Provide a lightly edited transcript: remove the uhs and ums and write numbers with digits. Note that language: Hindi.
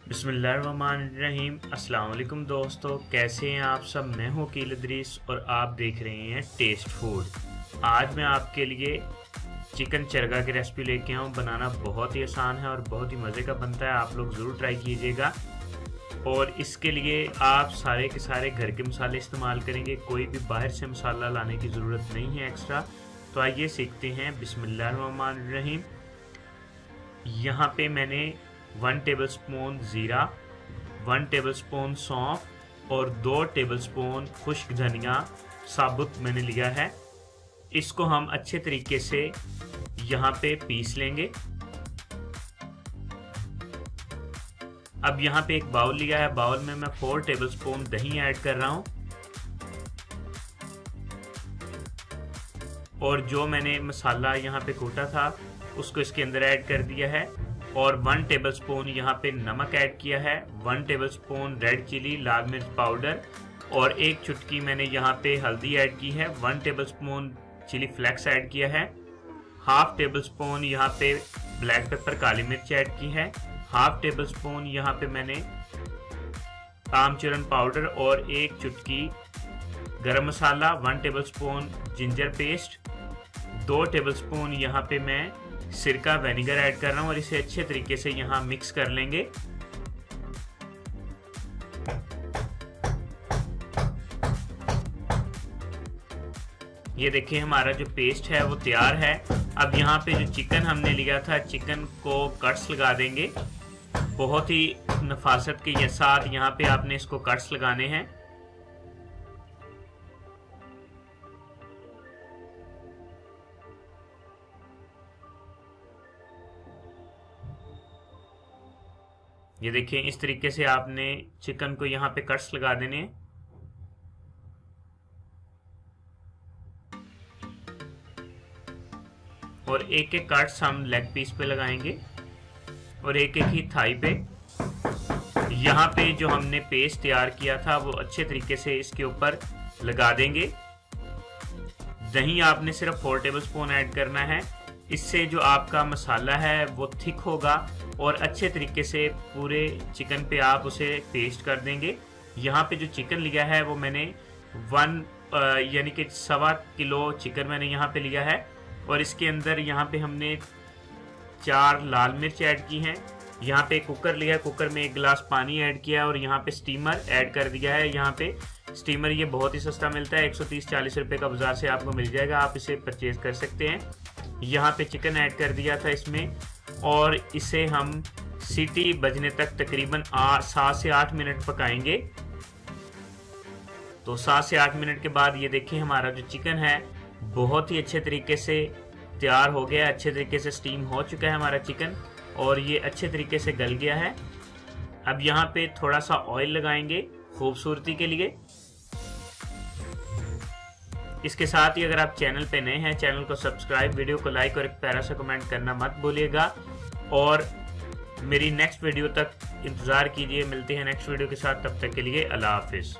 बिस्मिल्लाहिर्रहमानिर्रहीम। अस्सलाम वालेकुम दोस्तों, कैसे हैं आप सब। मैं हूं कील इदरीस और आप देख रहे हैं टेस्ट फूड। आज मैं आपके लिए चिकन चरगा की रेसिपी लेके आऊँ। बनाना बहुत ही आसान है और बहुत ही मज़े का बनता है। आप लोग ज़रूर ट्राई कीजिएगा। और इसके लिए आप सारे के सारे घर के मसाले इस्तेमाल करेंगे, कोई भी बाहर से मसाला लाने की ज़रूरत नहीं है एक्स्ट्रा। तो आइए सीखते हैं। बिस्मिल्लाहिर्रहमानिर्रहीम। यहाँ पे मैंने 1 टेबलस्पून ज़ीरा, 1 टेबलस्पून सौंफ और 2 टेबलस्पून खुश्क धनिया साबुत मैंने लिया है। इसको हम अच्छे तरीके से यहाँ पे पीस लेंगे। अब यहाँ पे एक बाउल लिया है, बाउल में मैं 4 टेबलस्पून दही ऐड कर रहा हूँ और जो मैंने मसाला यहाँ पे कूटा था उसको इसके अंदर ऐड कर दिया है। और 1 टेबलस्पून यहाँ पे नमक ऐड किया है, 1 टेबलस्पून रेड चिली लाल मिर्च पाउडर और 1 चुटकी मैंने यहाँ पे हल्दी ऐड की है, 1 टेबलस्पून चिली फ्लेक्स ऐड किया है, हाफ टेबलस्पून यहाँ पे ब्लैक पेपर काली मिर्च ऐड की है, हाफ टेबलस्पून यहाँ पे मैंने आमचूरन पाउडर और 1 चुटकी गरम मसाला, 1 टेबलस्पून जिंजर पेस्ट, 2 टेबलस्पून यहाँ पे मैं सिरका विनेगर ऐड कर रहा हूँ और इसे अच्छे तरीके से यहाँ मिक्स कर लेंगे। ये देखिए हमारा जो पेस्ट है वो तैयार है। अब यहाँ पे जो चिकन हमने लिया था, चिकन को कट्स लगा देंगे। बहुत ही नफासत के साथ यहाँ पे आपने इसको कट्स लगाने हैं। ये देखिए इस तरीके से आपने चिकन को यहाँ पे कट्स लगा देने हैं। और एक एक कट्स हम लेग पीस पे लगाएंगे और एक एक ही थाई पे। यहाँ पे जो हमने पेस्ट तैयार किया था वो अच्छे तरीके से इसके ऊपर लगा देंगे। दही आपने सिर्फ 4 टेबलस्पून ऐड करना है। इससे जो आपका मसाला है वो थिक होगा और अच्छे तरीके से पूरे चिकन पे आप उसे पेस्ट कर देंगे। यहाँ पे जो चिकन लिया है वो मैंने यानी कि 1.25 किलो चिकन मैंने यहाँ पे लिया है और इसके अंदर यहाँ पे हमने 4 लाल मिर्च ऐड की हैं। यहाँ पे कुकर लिया है, कुकर में 1 गिलास पानी ऐड किया और यहाँ पे स्टीमर ऐड कर दिया है। यहाँ पे स्टीमर ये बहुत ही सस्ता मिलता है, 130-140 रुपये का बाजार से आपको मिल जाएगा, आप इसे परचेज कर सकते हैं। यहाँ पे चिकन ऐड कर दिया था इसमें और इसे हम सीटी बजने तक तकरीबन 7 से 8 मिनट पकाएंगे। तो 7 से 8 मिनट के बाद ये देखिए हमारा जो चिकन है बहुत ही अच्छे तरीके से तैयार हो गया, अच्छे तरीके से स्टीम हो चुका है हमारा चिकन और ये अच्छे तरीके से गल गया है। अब यहाँ पे थोड़ा सा ऑयल लगाएंगे खूबसूरती के लिए। इसके साथ ही अगर आप चैनल पे नए हैं, चैनल को सब्सक्राइब, वीडियो को लाइक और एक प्यारा सा कमेंट करना मत भूलिएगा। और मेरी नेक्स्ट वीडियो तक इंतज़ार कीजिए। मिलते हैं नेक्स्ट वीडियो के साथ, तब तक के लिए अल्लाह हाफिज़।